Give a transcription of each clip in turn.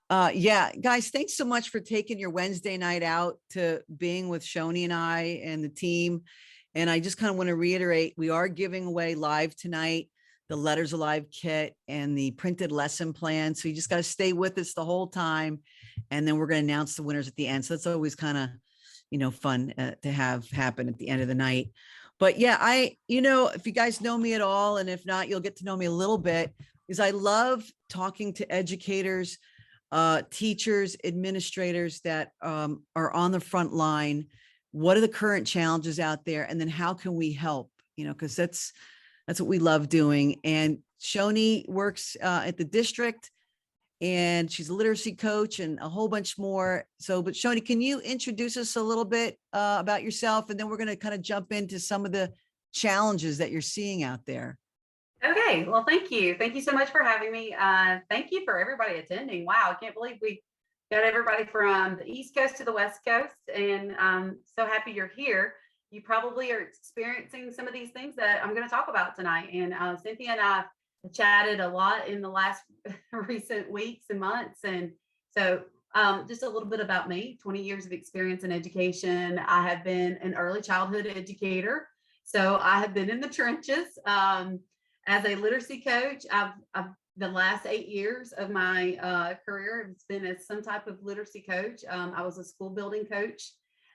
Yeah, guys, thanks so much for taking your Wednesday night out to being with Shoney and I and the team. And I just kind of want to reiterate, we are giving away live tonight the Letters Alive kit and the printed lesson plan. So you just got to stay with us the whole time. And then we're going to announce the winners at the end. So that's always kind of, fun to have happen at the end of the night. But yeah, if you guys know me at all, and if not, you'll get to know me a little bit, is I love talking to educators, teachers, administrators that are on the front line. What are the current challenges out there? And then how can we help? Because that's what we love doing. And Shoney works at the district, and she's a literacy coach and a whole bunch more. So, but Shoney, can you introduce us a little bit about yourself? And then we're going to kind of jump into some of the challenges that you're seeing out there. Okay, well, thank you. Thank you so much for having me. Thank you for everybody attending. Wow, I can't believe we got everybody from the East Coast to the West Coast, and I'm so happy you're here. You probably are experiencing some of these things that I'm going to talk about tonight. And Cynthia and I chatted a lot in the last recent weeks and months. And so just a little bit about me, 20 years of experience in education. I have been an early childhood educator. So I have been in the trenches. As a literacy coach, I've the last 8 years of my career, it's been as some type of literacy coach. I was a school building coach.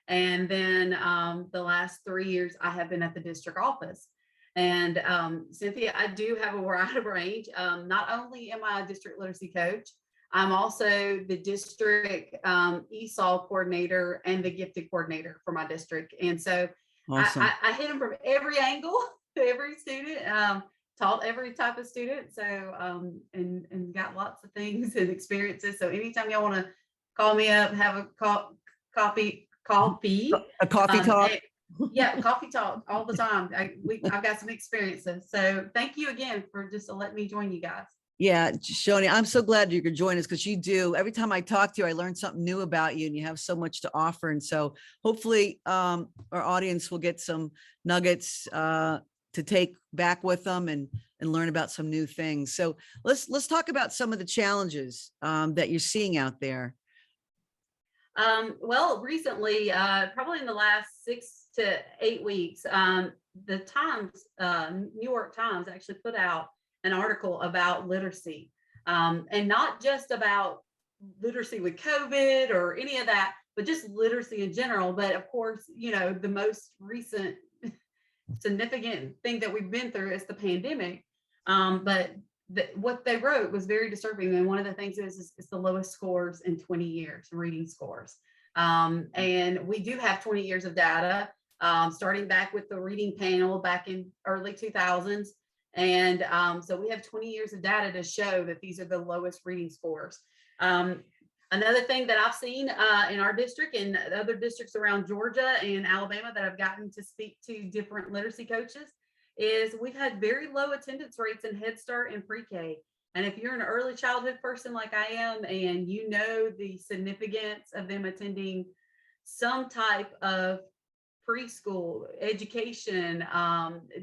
And then the last 3 years, I have been at the district office. And Cynthia, I do have a wide range. Not only am I a district literacy coach, I'm also the district ESOL coordinator and the gifted coordinator for my district. And so awesome. I hit them from every angle to every student. Taught every type of student, so and got lots of things and experiences. So anytime y'all want to call me up, have a coffee talk. Yeah, coffee talk all the time. I've got some experiences. So thank you again for just letting me join you guys. Yeah, Shoney, I'm so glad you could join us, because you do. Every time I talk to you, I learn something new about you, and you have so much to offer. And so hopefully our audience will get some nuggets to take back with them and learn about some new things. So let's talk about some of the challenges that you're seeing out there. Well, recently, probably in the last 6 to 8 weeks, the Times, New York Times actually put out an article about literacy, and not just about literacy with COVID or any of that, but just literacy in general. But of course, the most recent significant thing that we've been through is the pandemic. But what they wrote was very disturbing. And one of the things is it's the lowest scores in 20 years, reading scores. And we do have 20 years of data, starting back with the reading panel back in early 2000s. And so we have 20 years of data to show that these are the lowest reading scores. Another thing that I've seen in our district and other districts around Georgia and Alabama that I've gotten to speak to different literacy coaches is we've had very low attendance rates in Head Start and pre-K. And if you're an early childhood person like I am, and you know the significance of them attending some type of preschool education,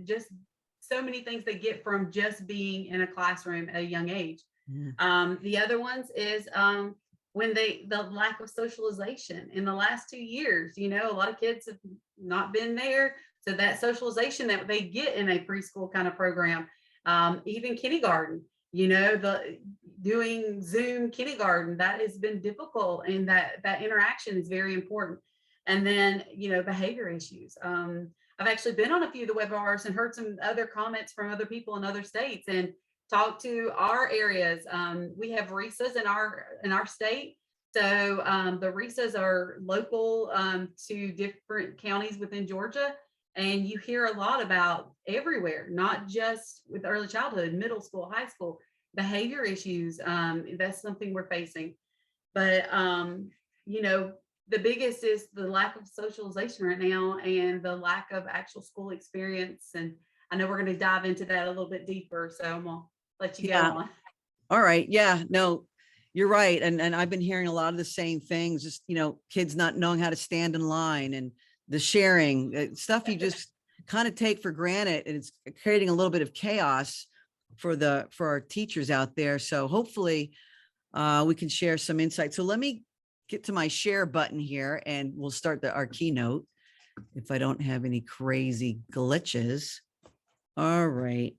just so many things they get from just being in a classroom at a young age. Yeah. The other ones is when the lack of socialization in the last 2 years. A lot of kids have not been there. So that socialization that they get in a preschool kind of program, even kindergarten, the doing Zoom kindergarten, that has been difficult, and that interaction is very important. And then, behavior issues. I've actually been on a few of the webinars and heard some other comments from other people in other states, and talked to our areas. We have RESAs in our state. So the RESAs are local to different counties within Georgia. And you hear a lot about everywhere, not just with early childhood, middle school, high school, behavior issues. That's something we're facing. But, the biggest is the lack of socialization right now, and the lack of actual school experience. And I know we're going to dive into that a little bit deeper. So I'm going to let you go on. All right. Yeah, no, you're right. And I've been hearing a lot of the same things, just, kids not knowing how to stand in line, and the sharing stuff you just kind of take for granted. And it's creating a little bit of chaos for our teachers out there. So hopefully we can share some insight. So let me get to my share button here and we'll start our keynote if I don't have any crazy glitches. All right.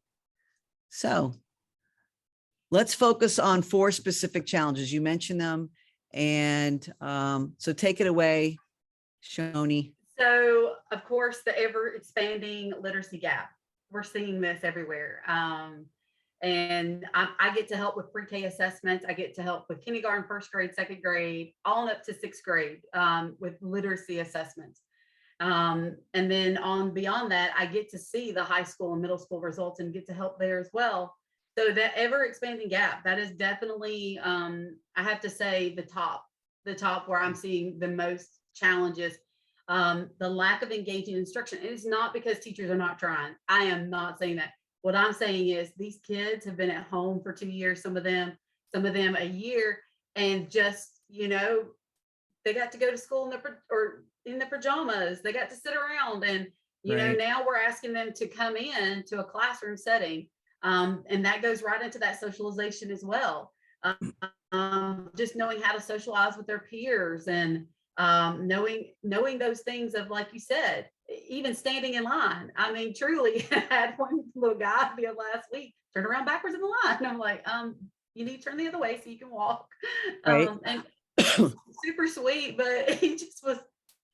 So let's focus on 4 specific challenges. You mentioned them. And so take it away, Shoney. So, of course, the ever expanding literacy gap. We're seeing this everywhere. And I get to help with pre-K assessments. I get to help with kindergarten, first grade, second grade, all up to 6th grade with literacy assessments. And then on beyond that, I get to see the high school and middle school results and get to help there as well. So that ever expanding gap, that is definitely, I have to say, the top where I'm seeing the most challenges. The lack of engaging instruction. It is not because teachers are not trying. I am not saying that. What I'm saying is these kids have been at home for 2 years, some of them a year, and just, they got to go to school in the pajamas. They got to sit around and, now we're asking them to come in to a classroom setting. And that goes right into that socialization as well. Just knowing how to socialize with their peers and knowing those things of, like you said, even standing in line. I mean, truly, I had one little guy the last week turn around backwards in the line. And I'm like, you need to turn the other way so you can walk. Right. And super sweet, but he just was,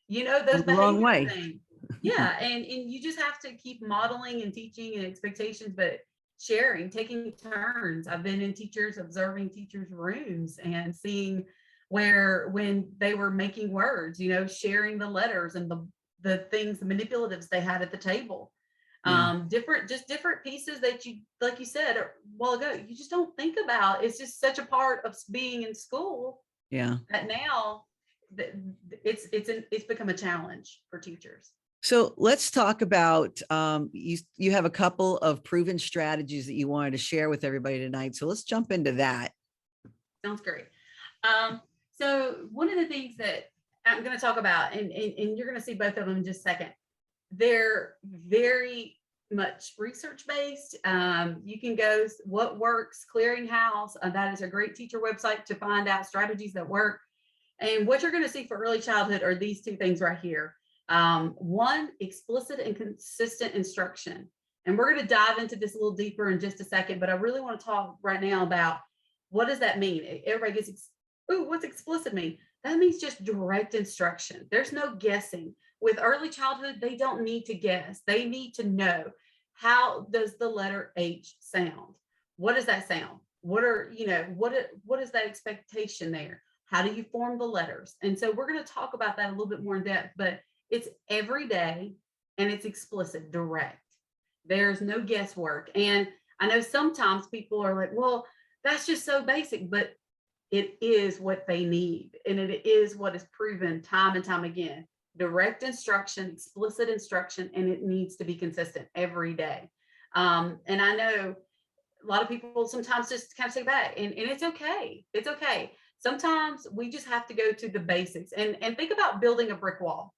those the wrong way. things. Yeah. And you just have to keep modeling and teaching and expectations, but sharing, taking turns. I've been in observing teachers' rooms and seeing where when they were making words, sharing the letters and the things, the manipulatives they had at the table. Different pieces that you, like you said a while ago, you just don't think about. It's just such a part of being in school. Yeah. That now it's become a challenge for teachers. So let's talk about, you have a couple of proven strategies that you wanted to share with everybody tonight. So let's jump into that. Sounds great. So one of the things that I'm going to talk about, and you're going to see both of them in just a second, they're very much research-based. You can go What Works Clearinghouse. That is a great teacher website to find out strategies that work. And what you're going to see for early childhood are these 2 things right here. One, explicit and consistent instruction. And we're going to dive into this a little deeper in just a second, but I really want to talk right now about what does that mean? Everybody gets, what's explicit mean? That means just direct instruction. There's no guessing. With early childhood, they don't need to guess. They need to know, how does the letter H sound? What does that sound? What is that expectation there? How do you form the letters? And so we're going to talk about that a little bit more in depth, but it's every day and it's explicit, direct. There's no guesswork. And I know sometimes people are like, well, that's just so basic, but it is what they need. And it is what is proven time and time again. Direct instruction, explicit instruction, and it needs to be consistent every day. And I know a lot of people sometimes just kind of sit back, and it's okay. It's okay. Sometimes we just have to go to the basics and think about building a brick wall.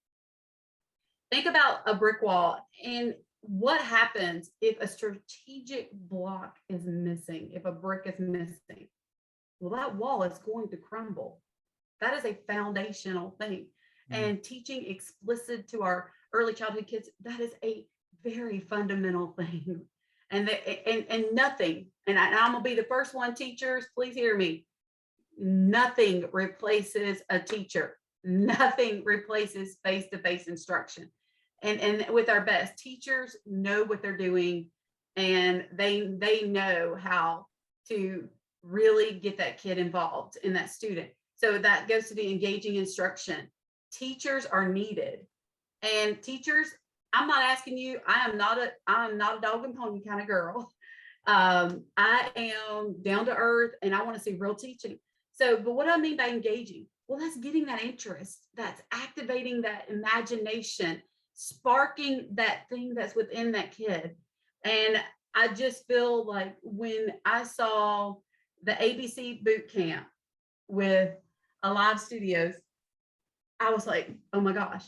Think about a brick wall and what happens if a strategic block is missing, if a brick is missing. Well, that wall is going to crumble. That is a foundational thing. And teaching explicit to our early childhood kids, that is a very fundamental thing. And nothing, and I'm gonna be the first one, teachers, please hear me. Nothing replaces a teacher. Nothing replaces face-to-face instruction. And with our best, teachers know what they're doing, and they know how to really get that kid involved in that student. So that goes to the engaging instruction. Teachers are needed, and teachers, I'm not asking you, I'm not a dog and pony kind of girl. I am down to earth and I want to see real teaching. So, but what do I mean by engaging? Well, that's getting that interest, that's activating that imagination, sparking that thing that's within that kid. And I just feel like when I saw the ABC boot camp with Alive Studios, I was like, oh my gosh,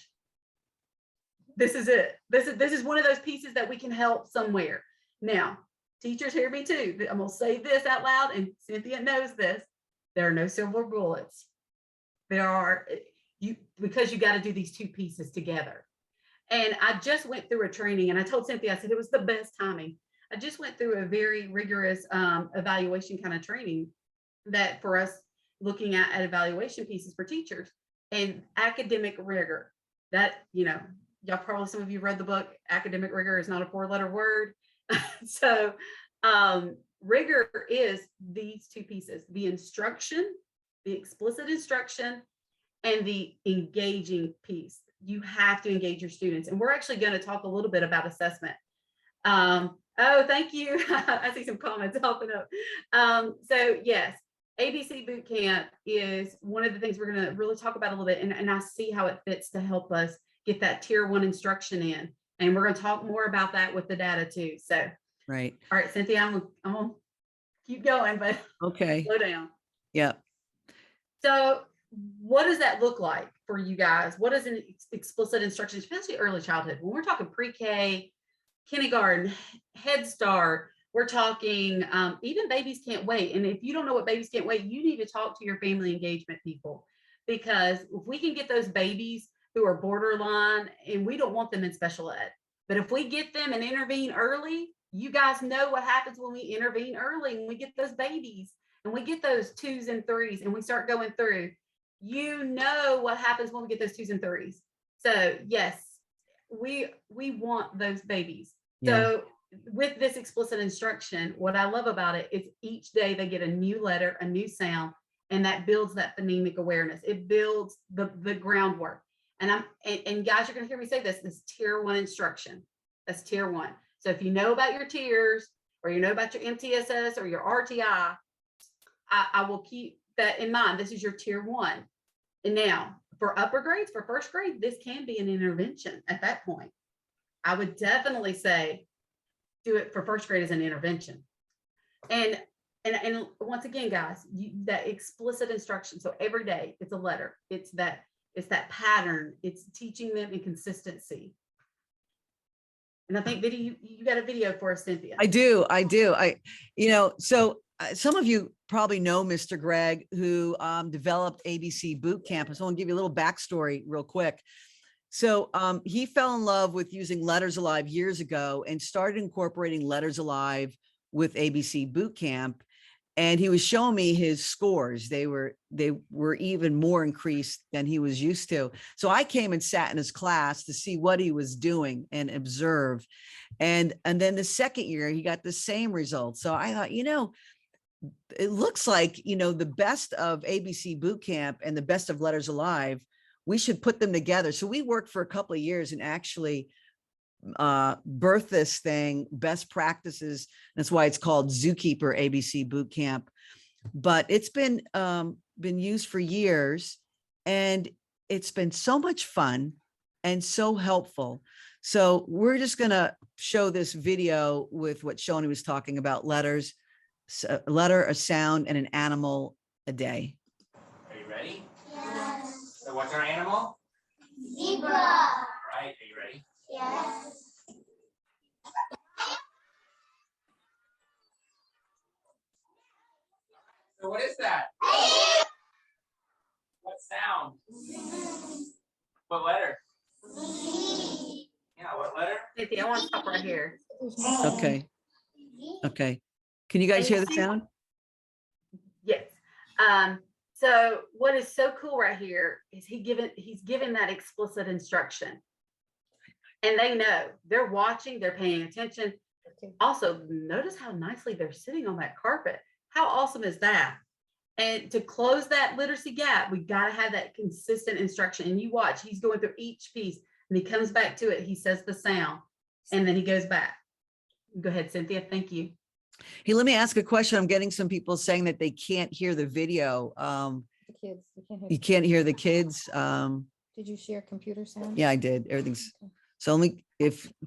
this is it. This is one of those pieces that we can help somewhere. Now, teachers, hear me too. I'm going to say this out loud, and Cynthia knows this. There are no silver bullets. There are, because you got to do these two pieces together. And I just went through a training, and I told Cynthia, I said, it was the best timing. I just went through a very rigorous evaluation kind of training that for us looking at evaluation pieces for teachers and academic rigor. That, y'all probably, some of you read the book, Academic Rigor is not a 4-letter word. So rigor is these two pieces, the instruction, the explicit instruction, and the engaging piece. You have to engage your students. And we're actually going to talk a little bit about assessment. Oh, thank you. I see some comments helping up. So yes, ABC Bootcamp is one of the things we're going to really talk about a little bit. And I see how it fits to help us get that tier 1 instruction in. And we're going to talk more about that with the data too. So, Right. All right, Cynthia, I'm going to keep going, but okay. Slow down. Yeah. So what does that look like for you guys? What is an explicit instruction, especially early childhood? When we're talking pre-K, kindergarten, Head Start, we're talking even Babies Can't Wait. And if you don't know what Babies Can't Wait, you need to talk to your family engagement people, because if we can get those babies who are borderline, and we don't want them in special ed, but if we get them and intervene early, you guys know what happens when we intervene early and we get those babies and we get those 2s and 3s and we start going through. You know what happens when we get those 2s and 3s. So yes, we want those babies. Yeah. So with this explicit instruction, what I love about it is each day they get a new letter, a new sound, and that builds that phonemic awareness. It builds the groundwork. And guys, you're going to hear me say this tier 1 instruction. That's tier 1. So if you know about your tiers, or you know about your MTSS or your RTI, I will keep that in mind. This is your tier 1. And now for upper grades, for first grade, this can be an intervention at that point. I would definitely say do it for first grade as an intervention. And once again, guys, that explicit instruction. So every day it's a letter. It's that pattern. It's teaching them in consistency. And I think you got a video for us, Cynthia. I do. So some of you probably know Mr. Greg, who developed ABC Bootcamp. So I'll give you a little backstory real quick. So he fell in love with using Letters Alive years ago and started incorporating Letters Alive with ABC Bootcamp. And he was showing me his scores. They were even more increased than he was used to. So I came and sat in his class to see what he was doing and observe. And then the second year, he got the same results. So I thought, it looks like, the best of ABC Bootcamp and the best of Letters Alive, we should put them together. So we worked for a couple of years and actually birth this thing, best practices. That's why it's called Zookeeper ABC Bootcamp. But it's been used for years, and it's been so much fun and so helpful. So we're just going to show this video with what Shoney was talking about: letters, a letter, a sound, and an animal a day. Are you ready? Yes. So what's our animal? Zebra. Right. Are you ready? Yes. So what is that? What sound? What letter? Yeah, what letter? Cynthia, I want to stop right here. Okay. Can you guys hear the sound? Yes. So what is so cool right here is he's given that explicit instruction. And they know, they're watching, they're paying attention. Also, notice how nicely they're sitting on that carpet. How awesome is that? And to close that literacy gap, we got to have that consistent instruction. And you watch, he's going through each piece and he comes back to it. He says the sound and then he goes back. Go ahead, Cynthia. Thank you. Hey, let me ask a question. I'm getting some people saying that they can't hear the video. The kids. You can't hear the kids. Did you share computer sound? Yeah, I did. Everything's so. Let me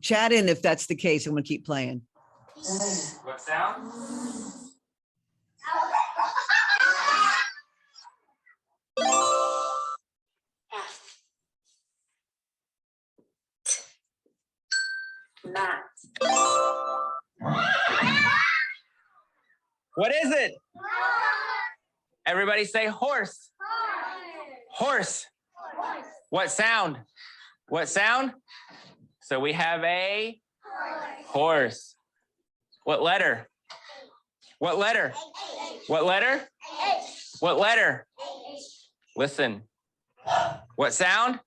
chat in if that's the case. I'm going to keep playing. What sound? Matt. What is it? Everybody say horse. Horse. What sound? What sound? So we have a horse. What letter? What letter? What letter? What letter? Listen. What sound?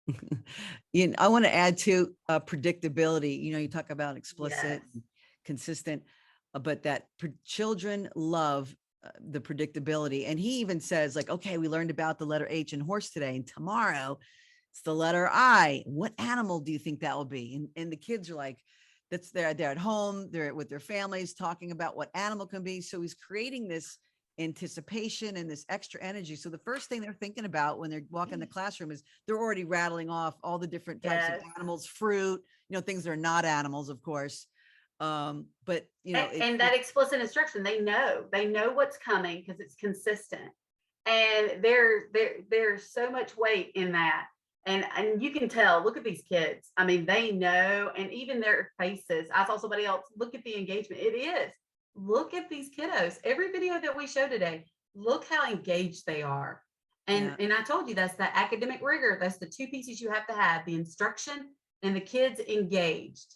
I want to add to predictability. You talk about explicit, Yes. consistent, but that children love the predictability. And he even says like, okay, we learned about the letter H in horse today, and tomorrow it's the letter I. What animal do you think that will be? And the kids are like, they're at home, they're with their families talking about what animal can be. So he's creating this anticipation and this extra energy. So the first thing they're thinking about when they're walking in the classroom is they're already rattling off all the different types of animals, fruit, things that are not animals, of course. But and that explicit instruction, they know what's coming because it's consistent. And there's so much weight in that. And you can tell, look at these kids. I mean, they know, and even their faces. I saw somebody else, look at the engagement. It is. Look at these kiddos. Every video that we show today, look how engaged they are. And I told you, that's the academic rigor. That's the two pieces you have to have, the instruction and the kids engaged.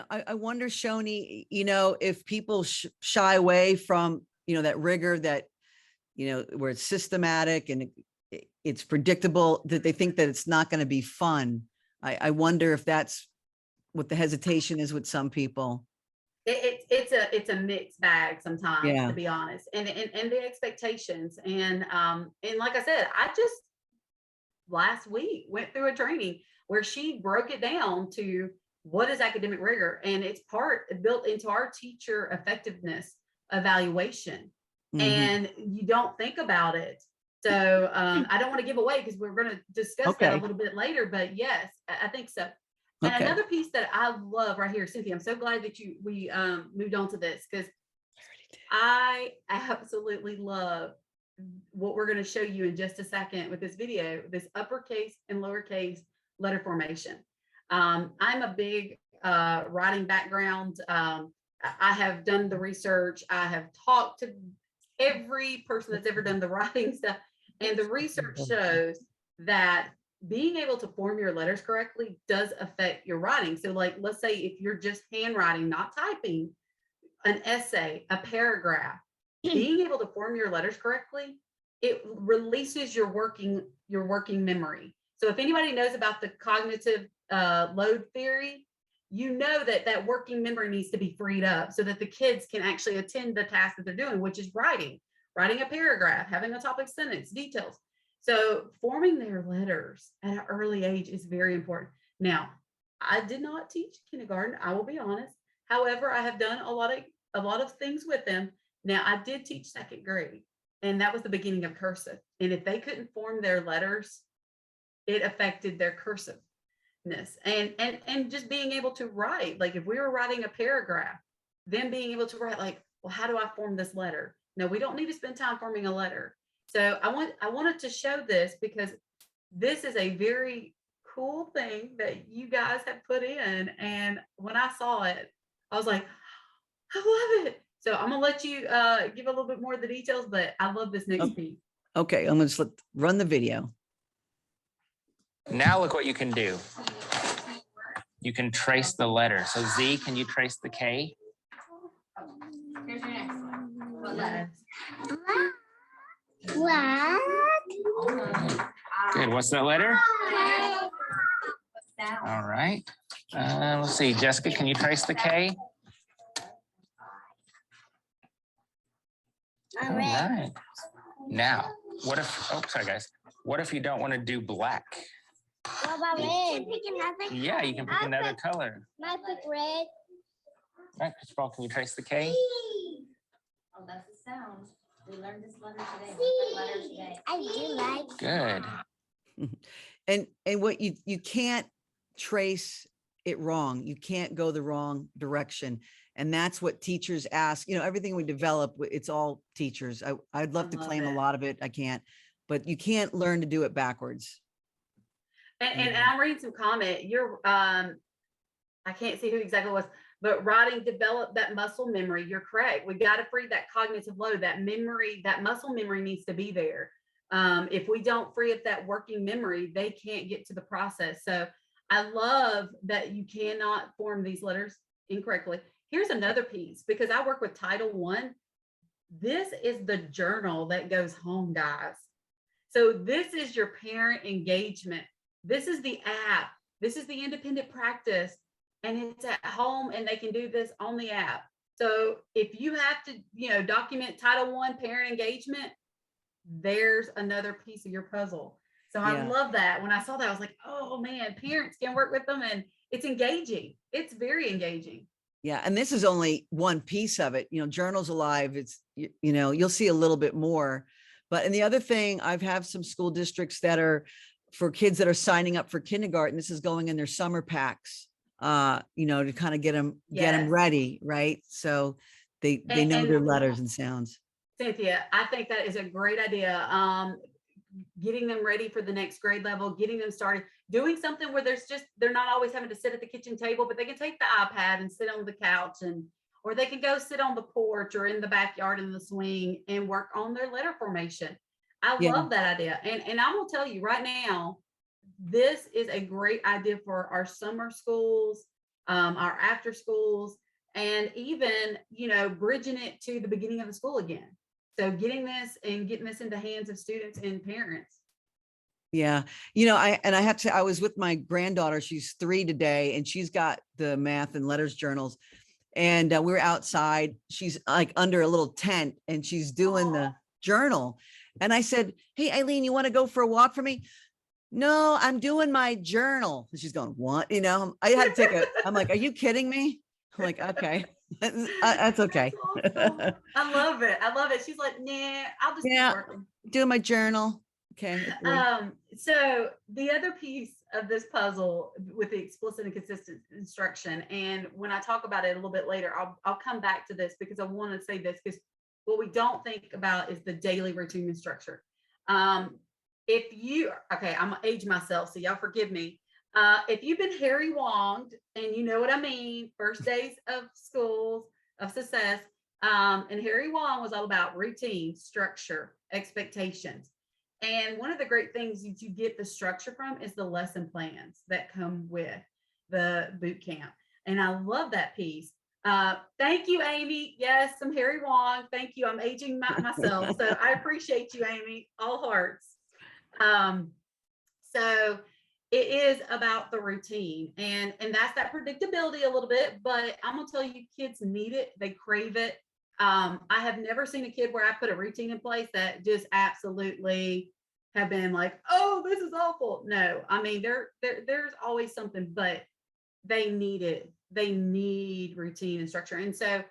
I wonder, Shoney, if people shy away from, that rigor that, where it's systematic and it's predictable, that they think that it's not going to be fun. I wonder if that's what the hesitation is with some people. It's a mixed bag sometimes, to be honest, and the expectations. And like I said, I just last week went through a training where she broke it down to what is academic rigor, and it's built into our teacher effectiveness evaluation. And you don't think about it. So I don't want to give away because we're going to discuss that a little bit later, but yes, I think so. And another piece that I love right here, Cynthia, I'm so glad that we moved on to this, because I absolutely love what we're going to show you in just a second with this video, this uppercase and lowercase letter formation. I'm a big writing background. I have done the research. I have talked to every person that's ever done the writing stuff. And the research shows that being able to form your letters correctly does affect your writing. So like, let's say if you're just handwriting, not typing, an essay, a paragraph, being able to form your letters correctly, it releases your working memory. So if anybody knows about the cognitive load theory, you know that working memory needs to be freed up so that the kids can actually attend the task that they're doing, which is writing a paragraph, having a topic sentence, details. So forming their letters at an early age is very important. Now, I did not teach kindergarten, I will be honest. However, I have done a lot of things with them. Now, I did teach second grade, and that was the beginning of cursive. And if they couldn't form their letters, it affected their cursiveness and just being able to write. Like if we were writing a paragraph, then being able to write like, well, how do I form this letter? No, we don't need to spend time forming a letter. So I wanted to show this because this is a very cool thing that you guys have put in. And when I saw it, I was like, I love it. So I'm gonna let you give a little bit more of the details, but I love this next piece. Okay, I'm gonna just run the video. Now look what you can do. You can trace the letter. So Z, can you trace the K? Here's your next one. What letter? Black. Good. What's that letter? What's that? All right. Let's see. Jessica, can you trace the K? All right. Now, what if, oh, sorry guys. What if you don't want to do black? What about red? Yeah, you can pick another color. I pick red. All right, Christopher, can you trace the K? Oh, that's the sound. We learned this letter today. Letter today. I do like. Good. And what you can't trace it wrong. You can't go the wrong direction. And that's what teachers ask. Everything we develop, it's all teachers. I'd love to claim a lot of it. I can't, but you can't learn to do it backwards. And I'm reading some comment. I can't see who exactly it was, but writing develop that muscle memory. You're correct. We got to free that cognitive load, that memory, that muscle memory needs to be there. If we don't free up that working memory, they can't get to the process. So I love that you cannot form these letters incorrectly. Here's another piece, because I work with Title I. This is the journal that goes home, guys. So this is your parent engagement. This is the app. This is the independent practice, and it's at home, and they can do this on the app. So if you have to, document Title I parent engagement, there's another piece of your puzzle. So I love that. When I saw that, I was like, oh man, parents can work with them, and it's engaging. It's very engaging. Yeah. And this is only one piece of it. Journals Alive, it's, you'll see a little bit more. And the other thing, I've have some school districts that are for kids that are signing up for kindergarten. This is going in their summer packs, to kind of get them ready. Right. So they know their letters and sounds. Cynthia, I think that is a great idea. Getting them ready for the next grade level, getting them started, doing something where they're not always having to sit at the kitchen table, but they can take the iPad and sit on the couch, or they can go sit on the porch or in the backyard in the swing and work on their letter formation. I love that idea. And I'm gonna tell you right now, this is a great idea for our summer schools, our after schools, and even, bridging it to the beginning of the school again. So getting this in the hands of students and parents. Yeah. I was with my granddaughter, she's 3 today, and she's got the math and letters journals. And we were outside, she's like under a little tent, and she's doing the journal. And I said, hey, Eileen, you want to go for a walk for me? No, I'm doing my journal. And she's going, what? I had to I'm like, are you kidding me? I'm like, okay. That's okay. That's awesome. I love it. She's like, nah, I'll just keep working. Do my journal. Okay. So the other piece of this puzzle with the explicit and consistent instruction, and when I talk about it a little bit later, I'll come back to this, because I want to say this, because what we don't think about is the daily routine instruction. I'm gonna age myself, so y'all forgive me. If you've been Harry Wonged, and you know what I mean, first days of schools of success, and Harry Wong was all about routine, structure, expectations. And one of the great things that you get the structure from is the lesson plans that come with the boot camp. And I love that piece. Thank you, Amy. Yes, some Harry Wong. Thank you. I'm aging myself. So I appreciate you, Amy, all hearts. So it is about the routine, and that's that predictability a little bit, but I'm gonna tell you, kids need it. They crave it. I have never seen a kid where I put a routine in place that just absolutely have been like, oh, this is awful. No, I mean, there's always something, but they need it. They need routine and structure. And so,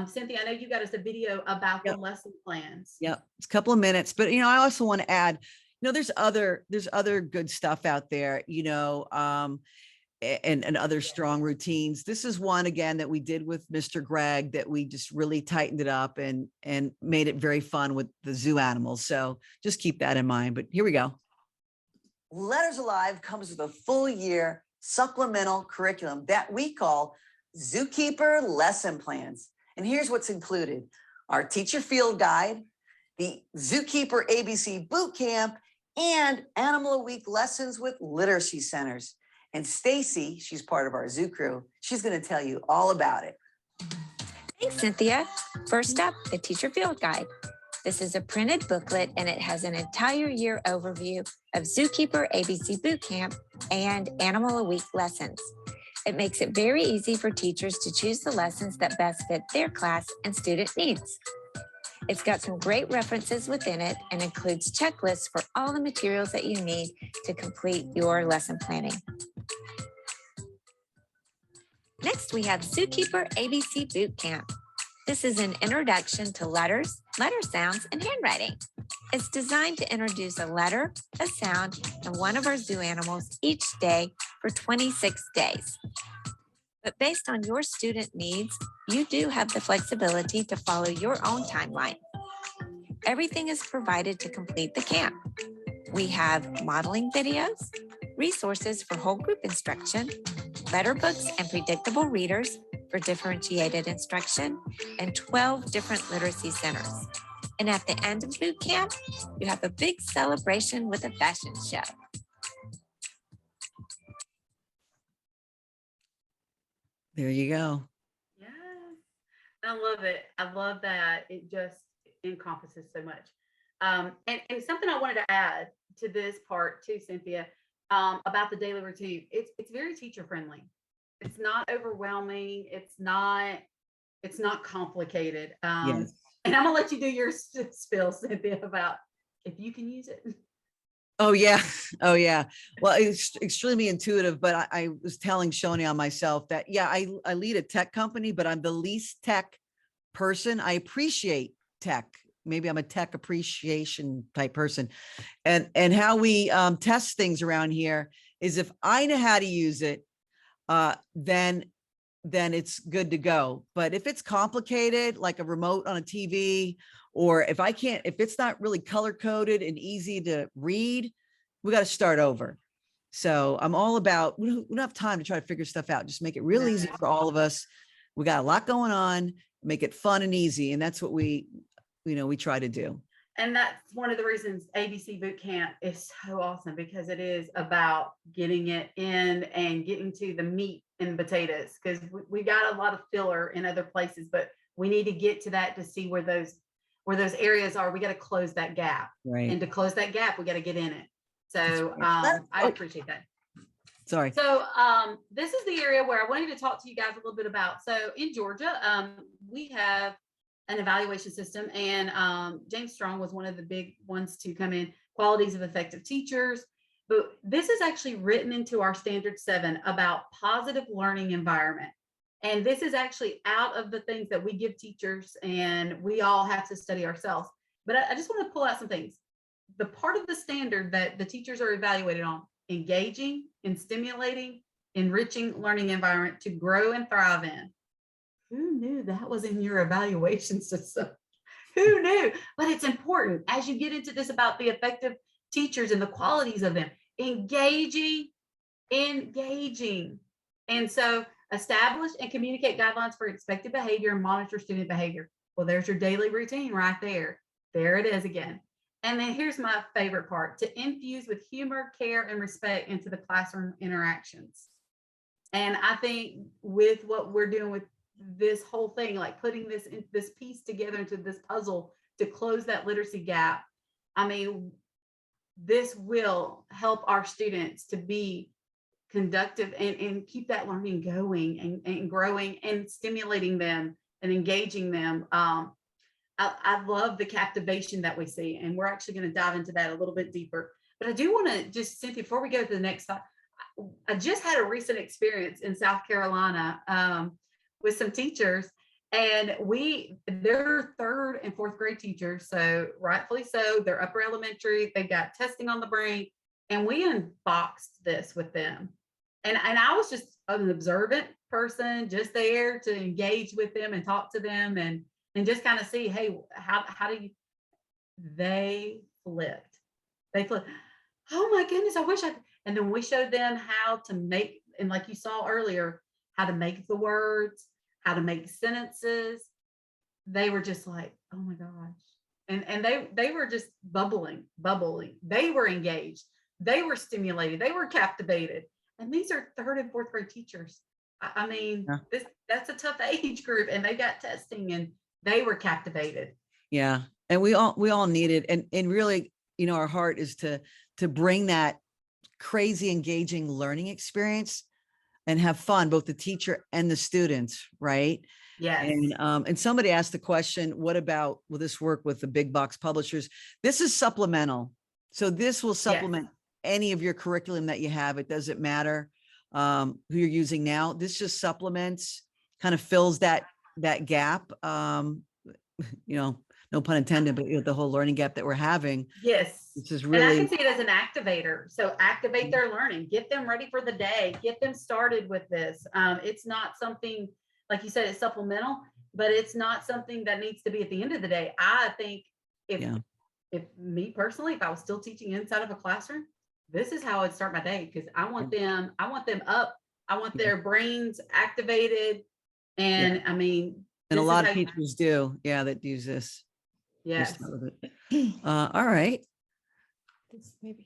Cynthia, I know you got us a video about the lesson plans. Yep, it's a couple of minutes, but I also want to add, there's other good stuff out there, and other strong routines. This is one, again, that we did with Mr. Greg, that we just really tightened it up and made it very fun with the zoo animals. So just keep that in mind. But here we go. Letters Alive comes with a full year supplemental curriculum that we call Zookeeper lesson plans. And here's what's included: our teacher field guide, the Zookeeper ABC boot camp, and Animal a Week lessons with literacy centers. And Stacy, she's part of our zoo crew, she's going to tell you all about it. Thanks, Cynthia. First up, the Teacher Field Guide. This is a printed booklet, and it has an entire year overview of Zookeeper ABC Bootcamp and Animal a Week lessons. It makes it very easy for teachers to choose the lessons that best fit their class and student needs. It's got some great references within it and includes checklists for all the materials that you need to complete your lesson planning. Next, we have Zookeeper ABC Bootcamp. This is an introduction to letters, letter sounds, and handwriting. It's designed to introduce a letter, a sound, and one of our zoo animals each day for 26 days. But based on your student needs, you do have the flexibility to follow your own timeline. Everything is provided to complete the camp. We have modeling videos, resources for whole group instruction, letter books and predictable readers for for differentiated instruction and 12 different literacy centers. And at the end of boot camp, you have a big celebration with a fashion show. There you go. Yes, I love it. I love that it just encompasses so much. And something I wanted to add to this part too, Cynthia, about the daily routine. It's very teacher friendly. It's not overwhelming. It's not complicated. Yes. And I'm gonna let you do your spill, Cynthia, about if you can use it. Oh yeah. Oh yeah. Well, it's extremely intuitive, but I was telling Shoney on myself that, yeah, I lead a tech company, but I'm the least tech person. I appreciate tech. Maybe I'm a tech appreciation type person. And how we test things around here is if I know how to use it, then it's good to go. But if it's complicated, like a remote on a TV, or if it's not really color coded and easy to read, we got to start over. So I'm all about, we don't have time to try to figure stuff out. Just make it real easy for all of us. We got a lot going on, make it fun and easy. And that's what we try to do. And that's one of the reasons ABC Boot Camp is so awesome, because it is about getting it in and getting to the meat and potatoes, because we got a lot of filler in other places, but we need to get to that to see where those areas are. We got to close that gap. Right. And to close that gap, we got to get in it. So right. I appreciate that. Sorry. So this is the area where I wanted to talk to you guys a little bit about. So in Georgia, we have an evaluation system, and James Strong was one of the big ones to come in, qualities of effective teachers. But this is actually written into our standard 7 about positive learning environment. And this is actually out of the things that we give teachers, and we all have to study ourselves. But I just want to pull out some things. The part of the standard that the teachers are evaluated on: engaging and stimulating, enriching learning environment to grow and thrive in. Who knew that was in your evaluation system? Who knew? But it's important as you get into this about the effective teachers and the qualities of them. Engaging. And so establish and communicate guidelines for expected behavior and monitor student behavior. Well, there's your daily routine right there. There it is again. And then here's my favorite part: to infuse with humor, care, and respect into the classroom interactions. And I think with what we're doing with this whole thing, like putting this piece together into this puzzle to close that literacy gap, I mean, this will help our students to be conductive and keep that learning going and growing and stimulating them and engaging them. I love the captivation that we see, and we're actually going to dive into that a little bit deeper. But I do want to just, Cynthia, before we go to the next slide, I just had a recent experience in South Carolina with some teachers, and they're 3rd and 4th grade teachers, so rightfully so. They're upper elementary, they've got testing on the brain, and we unboxed this with them. And I was just an observant person, just there to engage with them and talk to them and just kind of see, hey, how do you, they flipped. Oh my goodness, I wish and then we showed them how to make, and like you saw earlier, how to make the words, how to make sentences. They were just like, oh my gosh. And they were just bubbling. They were engaged. They were stimulated. They were captivated. And these are 3rd and 4th grade teachers. I mean, yeah. That's a tough age group, and they got testing and they were captivated. Yeah. And we all need it. And really, our heart is to bring that crazy engaging learning experience and have fun, both the teacher and the students, right? Yes. And somebody asked the question, what about, will this work with the big box publishers? This is supplemental. So this will supplement any of your curriculum that you have. It doesn't matter who you're using now. This just supplements, kind of fills that gap, no pun intended, but the whole learning gap that we're having. Yes. This is really, and I can see it as an activator. So activate their learning, get them ready for the day, get them started with this. It's not something, like you said, it's supplemental, but it's not something that needs to be at the end of the day. I think if me personally, if I was still teaching inside of a classroom, this is how I'd start my day, because I want them up. I want their brains activated, And I mean. And a this is lot how of you- teachers do, yeah, that use this. Yes. All right. Maybe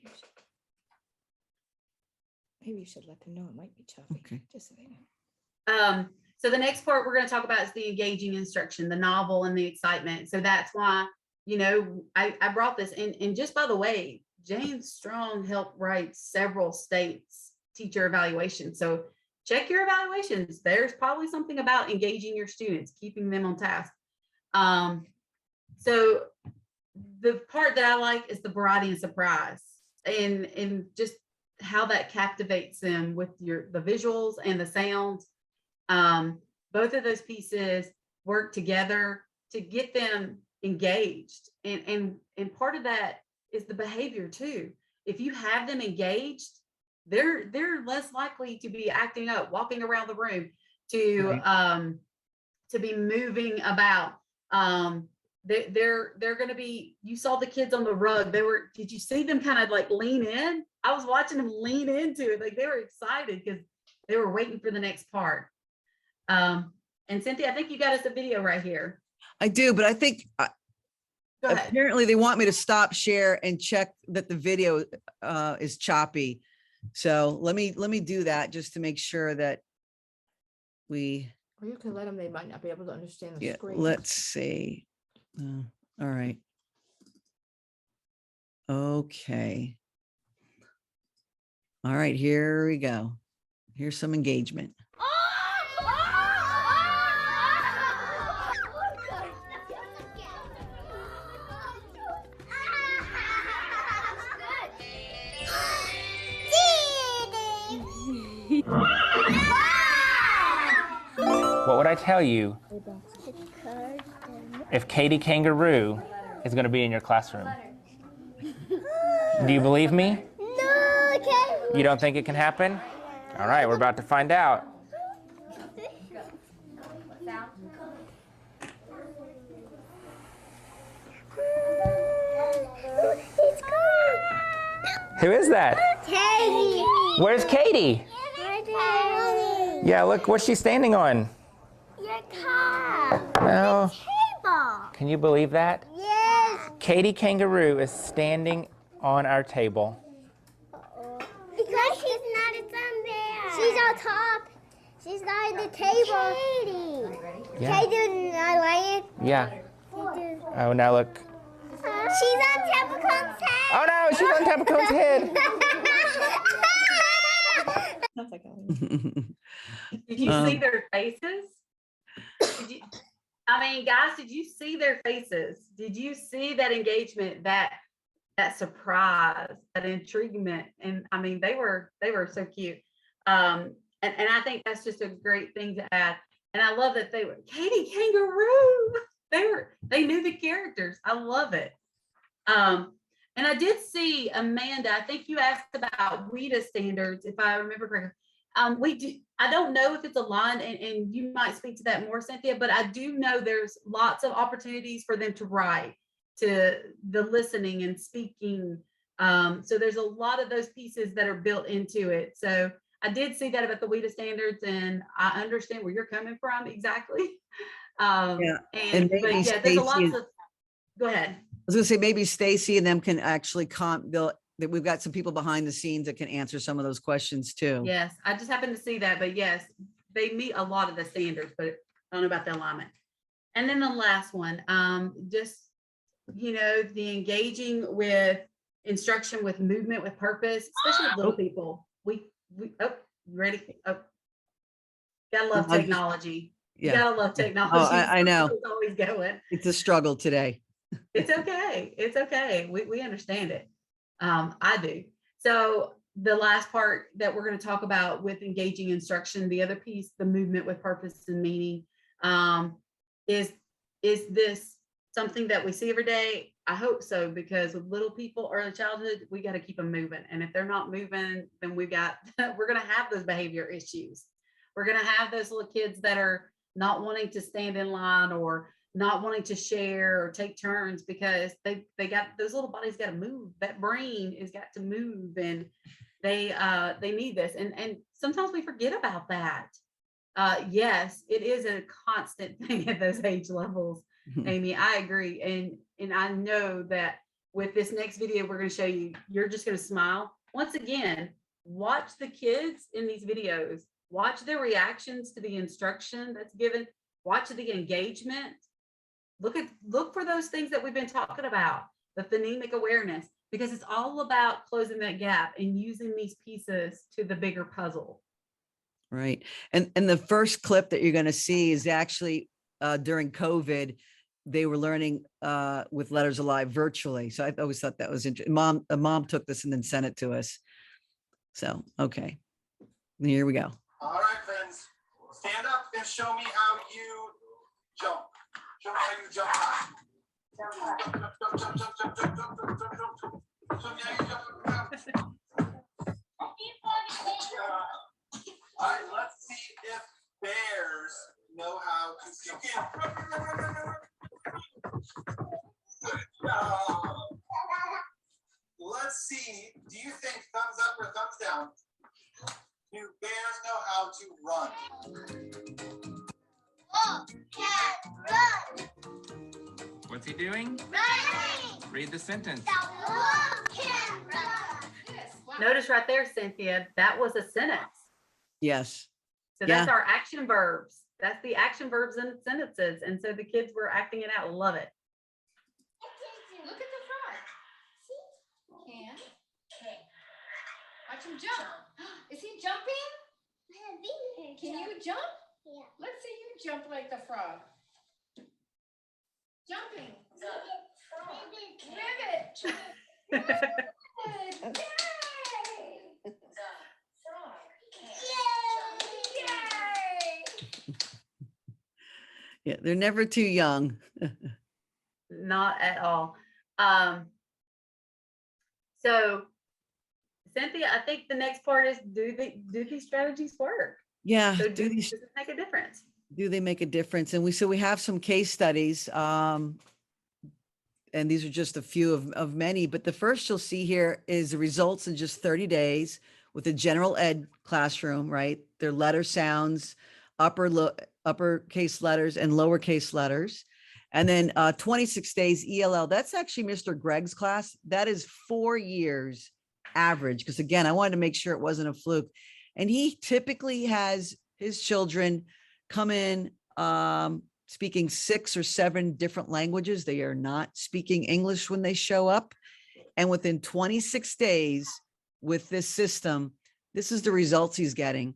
you should let them know it might be choppy. Okay. Just so they know. So the next part we're going to talk about is the engaging instruction, the novel and the excitement. So that's why, you know, I brought this in. And just by the way, James Strong helped write several states teacher evaluations. So check your evaluations. There's probably something about engaging your students, keeping them on task. So the part that I like is the variety and surprise, and just how that captivates them with the visuals and the sounds. Both of those pieces work together to get them engaged, and part of that is the behavior too. If you have them engaged, they're less likely to be acting up, walking around the room, to be moving about. They're going to be. You saw the kids on the rug. Did you see them kind of like lean in? I was watching them lean into it, like they were excited because they were waiting for the next part. And Cynthia, I think you got us a video right here. I do, but I think Go ahead. apparently they want me to stop share and check that the video is choppy. So let me do that just to make sure that we. Or you can let them, they might not be able to understand the Yeah, screen. let's see. All right. Okay. All right, here we go. Here's some engagement. What would I tell you if Katie Kangaroo is going to be in your classroom? Do you believe me? No, okay. You don't think it can happen? All right, we're about to find out. It's gone. Who is that? Katie. Where's Katie? Right. Yeah, look, what's she standing on? Your car. Well, Table. can you believe that? Yes. Katie Kangaroo is standing on our table. Because she's not in there. She's on top. She's not in the table. Katie. Yeah. Katie not laying. Yeah. Oh, now look. She's on Tapacon's head. Oh no, she's on Tapacone's head. Sounds like Ellen. Did you see their faces? Guys, did you see their faces? Did you see that engagement, that surprise, that intriguement? And I mean, they were so cute. And I think that's just a great thing to add. And I love that they were Katie Kangaroo. They knew the characters. I love it. And I did see Amanda, I think you asked about WIDA standards, if I remember correctly. We do, I don't know if it's aligned, and you might speak to that more, Cynthia, but I do know there's lots of opportunities for them to write, to the listening and speaking. So there's a lot of those pieces that are built into it. So I did see that about the WIDA standards, and I understand where you're coming from exactly. Yeah, And maybe but yeah, there's a lots Stacy- of. Go ahead. I was gonna say maybe Stacy and them can actually that we've got some people behind the scenes that can answer some of those questions too. Yes, I just happened to see that, but yes, they meet a lot of the standards, but I don't know about the alignment. And then the last one, just, the engaging with instruction, with movement, with purpose, especially with little people. We you ready? Oh, gotta love technology. You Yeah. gotta love technology. Oh, I know. It's always going. It's a struggle today. It's okay. It's okay. We understand it. I do. So the last part that we're going to talk about with engaging instruction, the other piece, the movement with purpose and meaning, is this something that we see every day? I hope so, because with little people, early childhood, we got to keep them moving. And if they're not moving, then we're going to have those behavior issues. We're going to have those little kids that are not wanting to stand in line, or not wanting to share or take turns, because they got those little bodies got to move. That brain has got to move, and they need this. And sometimes we forget about that. yes, it is a constant thing at those age levels. Amy, I agree. And I know that with this next video we're going to show you, you're just going to smile. Once again, watch the kids in these videos, watch their reactions to the instruction that's given, watch the engagement. Look for those things that we've been talking about, the phonemic awareness, because it's all about closing that gap and using these pieces to the bigger puzzle. Right. And the first clip that you're going to see is actually during COVID, they were learning with Letters Alive virtually. So I always thought that was interesting. Mom took this and then sent it to us. So, okay, here we go. All right, friends, stand up and show me how you jump. Show me how you jump high. Jump, jump, jump, jump, jump, jump, jump, jump, jump, jump, jump. Show me how you jump. All right, let's see if bears know how to jump. Let's see, do you think thumbs up or thumbs down? Do bears know how to run? Wolf can run. What's he doing? Running. Read the sentence. The wolf can run. Notice right there, Cynthia, that was a sentence. Yes. So that's our action verbs. That's the action verbs in sentences. And so the kids were acting it out. Love it. Look at the frog. Can. Watch him jump. Is he jumping? Can you jump? Yeah. Let's see you jump like the frog. Jumping. Ribbit. Good. Yay. Yeah, they're never too young. Not at all. So Cynthia, I think the next part is, do these strategies work? Yeah, So does it make a difference? do they make a difference? And we have some case studies, and these are just a few of many, but the first you'll see here is the results in just 30 days with a general ed classroom, right? Their letter sounds, uppercase letters and lowercase letters. And then 26 days ELL. That's actually Mr. Gregg's class. That is 4 years average. Because again, I wanted to make sure it wasn't a fluke. And he typically has his children come in speaking 6 or 7 different languages. They are not speaking English when they show up. And within 26 days with this system, this is the results he's getting.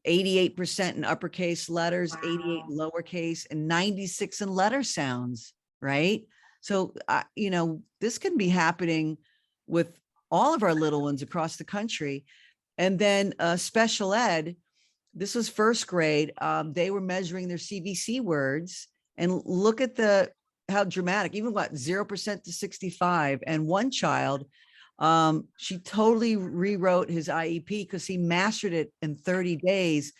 88% in uppercase letters, 88 in lowercase, and 96 in letter sounds, right? So, this can be happening with all of our little ones across the country. And then special ed, this was first grade. They were measuring their CVC words, and look at how dramatic, even got 0% to 65. And one child, she totally rewrote his IEP because he mastered it in 30 days.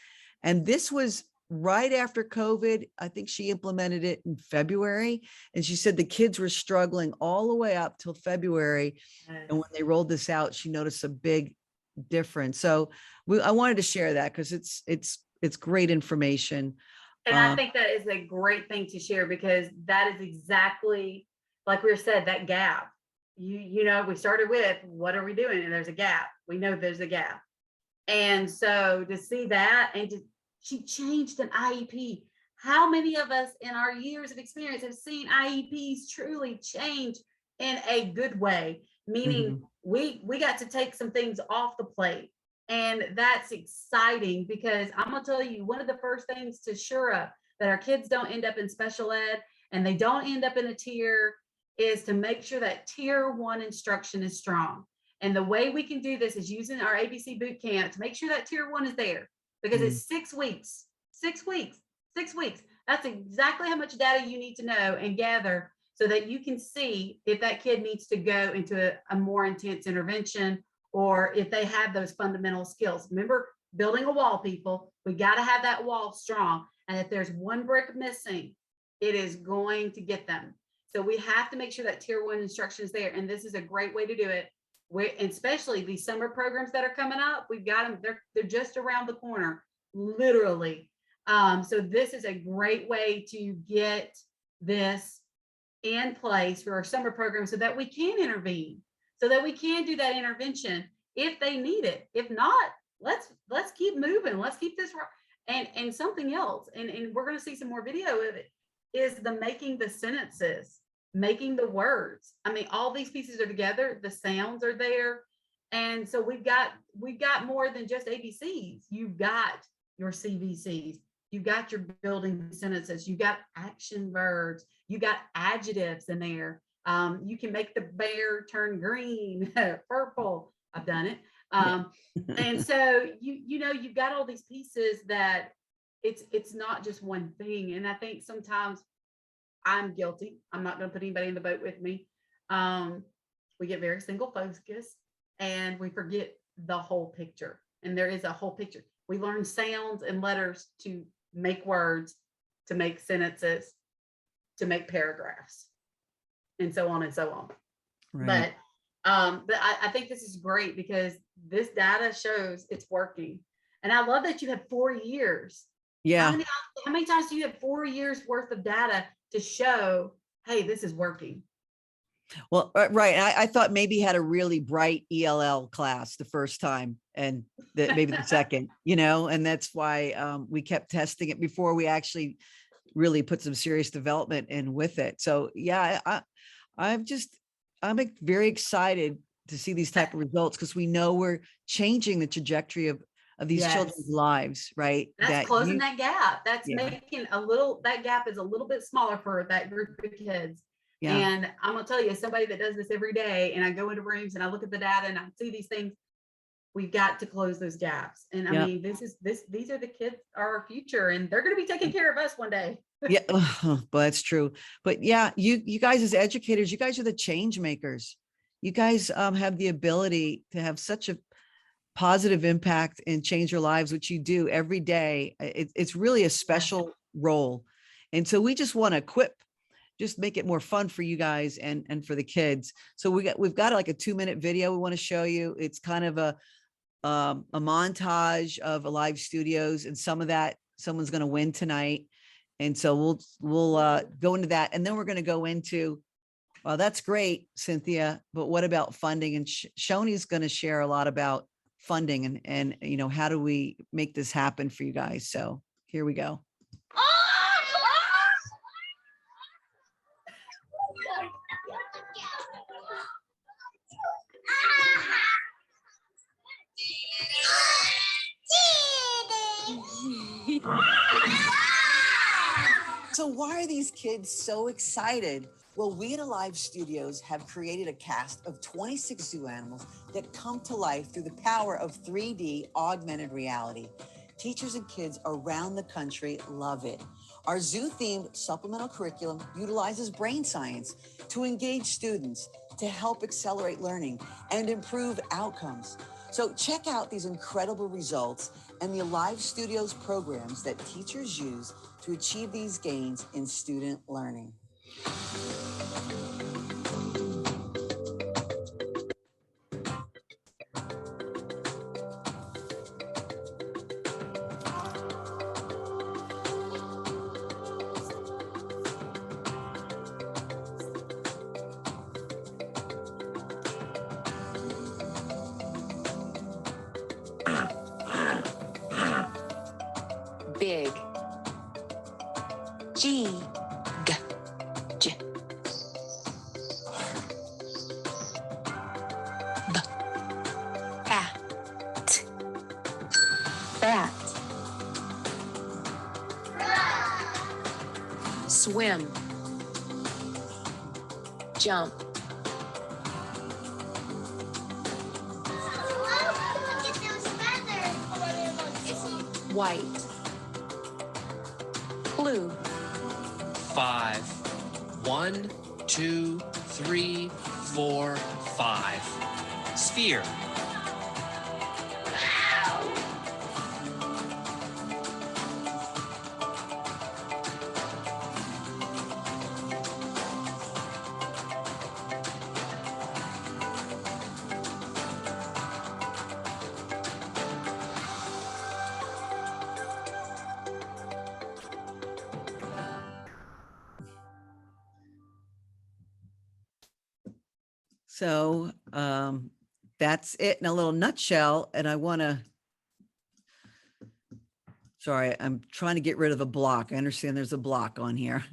And this was right after COVID. I think she implemented it in February. And she said the kids were struggling all the way up till February. And when they rolled this out, she noticed a big difference. So I wanted to share that because it's great information. And I think that is a great thing to share, because that is exactly, like we said, that gap. We started with, what are we doing? And there's a gap. We know there's a gap. And so to see that, and she changed an IEP. How many of us in our years of experience have seen IEPs truly change in a good way? Meaning we got to take some things off the plate. And that's exciting, because I'm going to tell you, one of the first things to assure up that our kids don't end up in special ed and they don't end up in a tier is to make sure that tier 1 instruction is strong. And the way we can do this is using our ABC boot camp to make sure that tier 1 is there, because it's 6 weeks, 6 weeks, 6 weeks. That's exactly how much data you need to know and gather so that you can see if that kid needs to go into a more intense intervention, or if they have those fundamental skills. Remember, building a wall, people, we got to have that wall strong. And if there's one brick missing, it is going to get them. So we have to make sure that tier 1 instruction is there. And this is a great way to do it. Especially these summer programs that are coming up, we've got them, they're just around the corner, literally. So this is a great way to get this in place for our summer program so that we can intervene, so that we can do that intervention if they need it. If not, let's keep moving. Let's keep this. And something else, and we're going to see some more video of it, is the making the sentences, making the words. I mean, all these pieces are together. The sounds are there. And so we've got more than just ABCs. You've got your CVCs. You've got your building sentences. You've got action verbs. You got adjectives in there. You can make the bear turn green, purple. I've done it. And so you've got all these pieces that it's not just one thing. And I think sometimes I'm guilty. I'm not going to put anybody in the boat with me. We get very single focused and we forget the whole picture. And there is a whole picture. We learn sounds and letters to make words, to make sentences, to make paragraphs, and so on and so on. Right. But I think this is great because this data shows it's working. And I love that you have 4 years. Yeah. How many times do you have 4 years worth of data to show, hey, this is working? Well, right. I thought maybe you had a really bright ELL class the first time and maybe the second, and that's why we kept testing it before we actually really put some serious development in with it. So yeah, I'm very excited to see these type of results because we know we're changing the trajectory of these children's lives, right? That's closing that gap. That's making that gap is a little bit smaller for that group of kids. Yeah. And I'm gonna tell you, as somebody that does this every day, and I go into rooms and I look at the data and I see these things, we've got to close those gaps. And I mean, these are the kids, our future, and they're gonna be taking care of us one day. Yeah, but that's true. But yeah, you guys as educators, you guys are the change makers. You guys have the ability to have such a positive impact and change your lives, which you do every day. It's really a special role. And so we just want to just make it more fun for you guys and for the kids. So we've got like a 2-minute video we want to show you. It's kind of a montage of live studios, and some of that someone's going to win tonight. And so we'll go into that, and then we're going to go into, well, that's great, Cynthia, but what about funding? And Shoney's going to share a lot about funding and how do we make this happen for you guys? So here we go. So why are these kids so excited? Well, we at Alive Studios have created a cast of 26 zoo animals that come to life through the power of 3D augmented reality. Teachers and kids around the country love it. Our zoo-themed supplemental curriculum utilizes brain science to engage students, to help accelerate learning and improve outcomes. So check out these incredible results and the Alive Studios programs that teachers use to achieve these gains in student learning. Big. G. G. J. B. At. Bat. Swim. Jump. White. Blue. 5. 1, 2, 3, 4, 5. Sphere. So that's it in a little nutshell. And I want to, sorry, I'm trying to get rid of a block. I understand there's a block on here.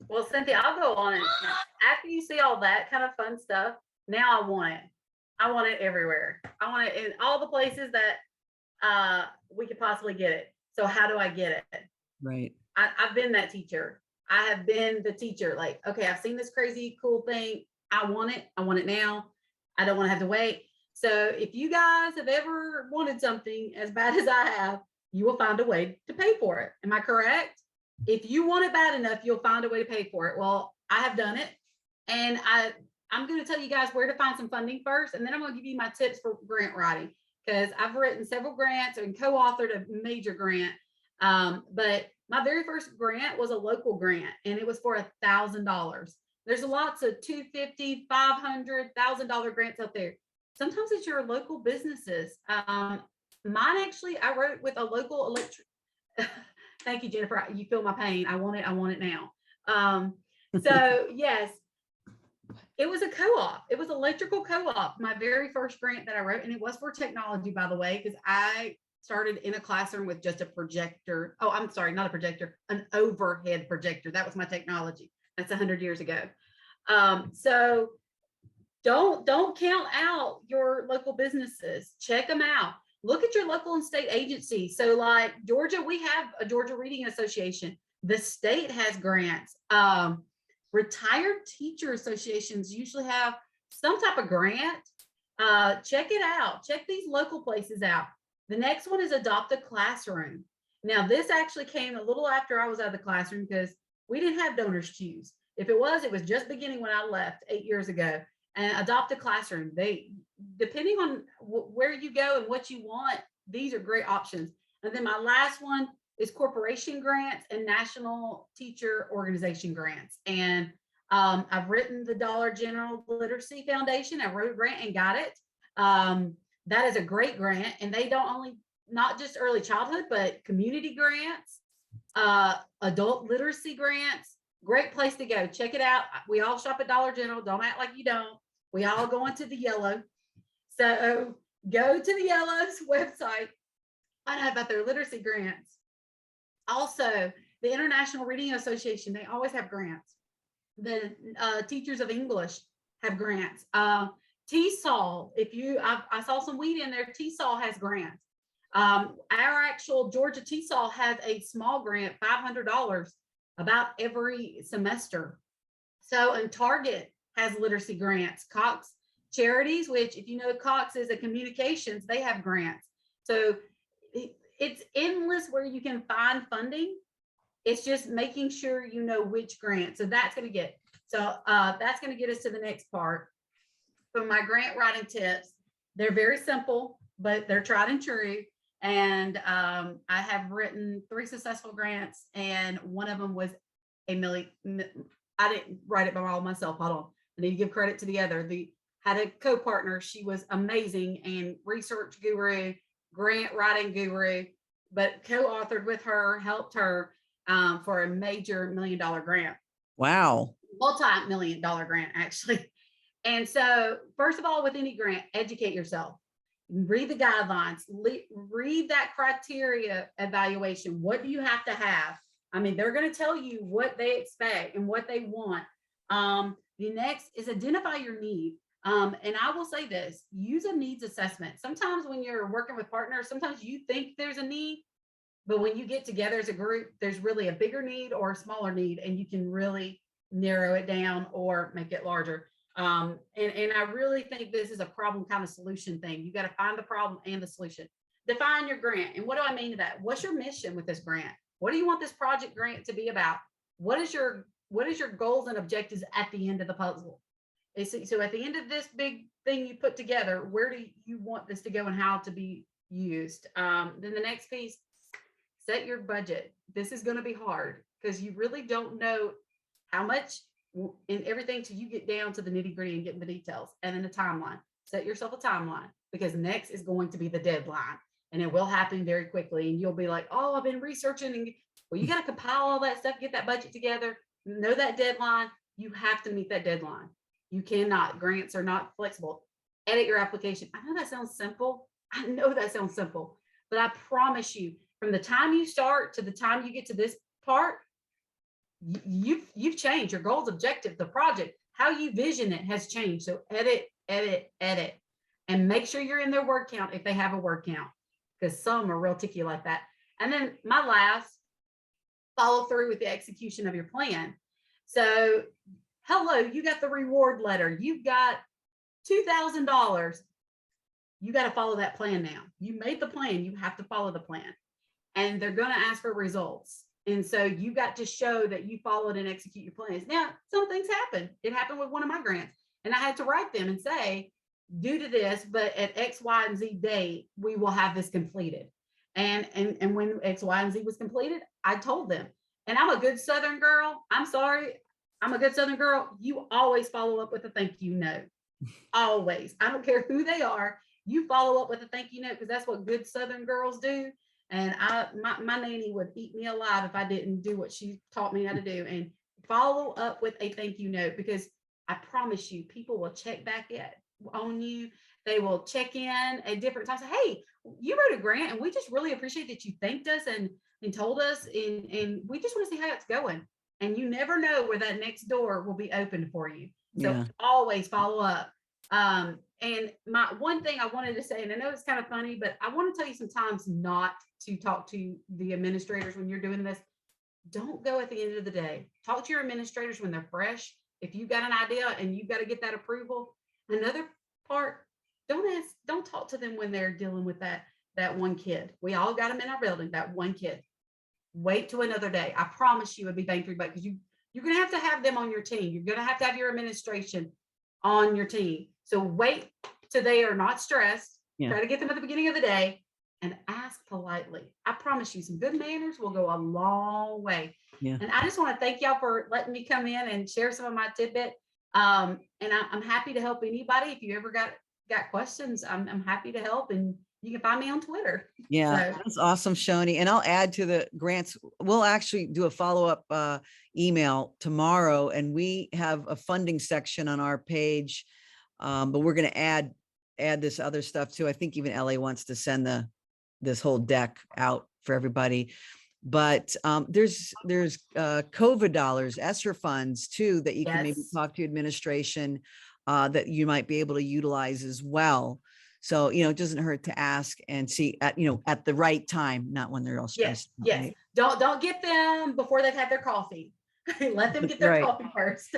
Well, Cynthia, I'll go on it. After you see all that kind of fun stuff, now I want it. I want it everywhere. I want it in all the places that we could possibly get it. So how do I get it? Right. I've been that teacher. I have been the teacher. Like, okay, I've seen this crazy cool thing. I want it. I want it now. I don't want to have to wait. So if you guys have ever wanted something as bad as I have, you will find a way to pay for it. Am I correct? If you want it bad enough, you'll find a way to pay for it. Well, I have done it. And I'm going to tell you guys where to find some funding first. And then I'm going to give you my tips for grant writing, because I've written several grants and co-authored a major grant. But my very first grant was a local grant, and it was for $1,000. There's lots of $250, $500, $1,000 grants out there. Sometimes it's your local businesses. Mine actually, I wrote with a local electric. Thank you, Jennifer. You feel my pain. I want it. I want it now. So yes, it was a co-op. It was electrical co-op. My very first grant that I wrote, and it was for technology, by the way, because I started in a classroom with just a projector. Oh, I'm sorry, not a projector, an overhead projector. That was my technology. That's 100 years ago. So don't count out your local businesses. Check them out. Look at your local and state agencies. So like Georgia, we have a Georgia Reading Association. The state has grants. Retired teacher associations usually have some type of grant. Check it out. Check these local places out. The next one is Adopt a Classroom. Now, this actually came a little after I was out of the classroom because we didn't have donors choose. If it was just beginning when I left 8 years ago. And Adopt a Classroom, they, depending on where you go and what you want, these are great options. And then my last one is corporation grants and national teacher organization grants. And I've written the Dollar General Literacy Foundation. I wrote a grant and got it. That is a great grant. And they don't only, not just early childhood, but community grants, adult literacy grants. Great place to go. Check it out. We all shop at Dollar General. Don't act like you don't. We all go into the Yellow. So go to the Yellow's website. Find out about their literacy grants. Also, the International Reading Association, they always have grants. The Teachers of English have grants. TESOL, I saw some weed in there, TESOL has grants. Our actual Georgia TESOL has a small grant, $500 about every semester. So, and Target has literacy grants. Cox Charities, which if you know Cox is a communications, they have grants. So it's endless where you can find funding. It's just making sure you know which grant. So that's going to get, that's going to get us to the next part. For my grant writing tips, they're very simple, but they're tried and true. And I have written 3 successful grants, and one of them was $1 million. I didn't write it by all myself. Hold on. I need to give credit to the other. Had a co-partner. She was amazing and research guru, grant writing guru, but co-authored with her, helped her for a major $1 million grant. Wow. Multi-million-dollar grant, actually. And so, first of all, with any grant, educate yourself. Read the guidelines. Read that criteria evaluation. What do you have to have? I mean, they're going to tell you what they expect and what they want. The next is identify your need. And I will say this, use a needs assessment. Sometimes when you're working with partners, sometimes you think there's a need, but when you get together as a group, there's really a bigger need or a smaller need, and you can really narrow it down or make it larger. And I really think this is a problem kind of solution thing. You got to find the problem and the solution. Define your grant. And what do I mean to that? What's your mission with this grant? What do you want this project grant to be about? What is your goals and objectives at the end of the puzzle? So at the end of this big thing you put together, where do you want this to go and how to be used? Then the next piece, set your budget. This is going to be hard because you really don't know how much in everything till you get down to the nitty gritty and get in the details. And then the timeline. Set yourself a timeline, because next is going to be the deadline, and it will happen very quickly. And you'll be like, oh, I've been researching. And well, you got to compile all that stuff, get that budget together, know that deadline. You have to meet that deadline. You cannot. Grants are not flexible. Edit your application. I know that sounds simple. I know that sounds simple, but I promise you, from the time you start to the time you get to this part, you've changed your goals, objective, the project, how you vision it has changed. So edit, edit, edit, and make sure you're in their word count if they have a word count, because some are real ticky like that. And then my last, follow through with the execution of your plan. So hello, you got the reward letter. You've got $2,000. You got to follow that plan now. You made the plan. You have to follow the plan. And they're going to ask for results. And so you got to show that you followed and execute your plans. Now, some things happen. It happened with one of my grants. And I had to write them and say, due to this, but at X, Y, and Z date, we will have this completed. And when X, Y, and Z was completed, I told them. And I'm a good Southern girl. I'm sorry. I'm a good Southern girl. You always follow up with a thank you note. Always. I don't care who they are. You follow up with a thank you note, because that's what good Southern girls do. And my nanny would eat me alive if I didn't do what she taught me how to do, and follow up with a thank you note, because I promise you, people will check back on you. They will check in at different times. Hey, you wrote a grant and we just really appreciate that you thanked us and told us, and we just want to see how it's going. And you never know where that next door will be open for you. So always follow up. And my one thing I wanted to say, and I know it's kind of funny, but I want to tell you sometimes not to talk to the administrators when you're doing this. Don't go at the end of the day. Talk to your administrators when they're fresh. If you've got an idea and you've got to get that approval. Another part, don't talk to them when they're dealing with that one kid. We all got them in our building, that one kid. Wait till another day. I promise you it'll be bang for your buck, because you're going to have them on your team. You're going to have your administration on your team. So wait till they are not stressed. Try to get them at the beginning of the day and ask politely. I promise you, some good manners will go a long way. And I just want to thank y'all for letting me come in and share some of my tidbit. And I'm happy to help anybody. If you ever got questions, I'm happy to help. And you can find me on Twitter. That's awesome, Shoney. And I'll add to the grants. We'll actually do a follow-up email tomorrow, and we have a funding section on our page. But we're going to add this other stuff too. I think even LA wants to send this whole deck out for everybody. But there's COVID dollars, ESSER funds too, that you can maybe talk to administration that you might be able to utilize as well. So, it doesn't hurt to ask and see at the right time, not when they're all stressed. Yes. Right? Don't get them before they've had their coffee. Let them get their coffee first.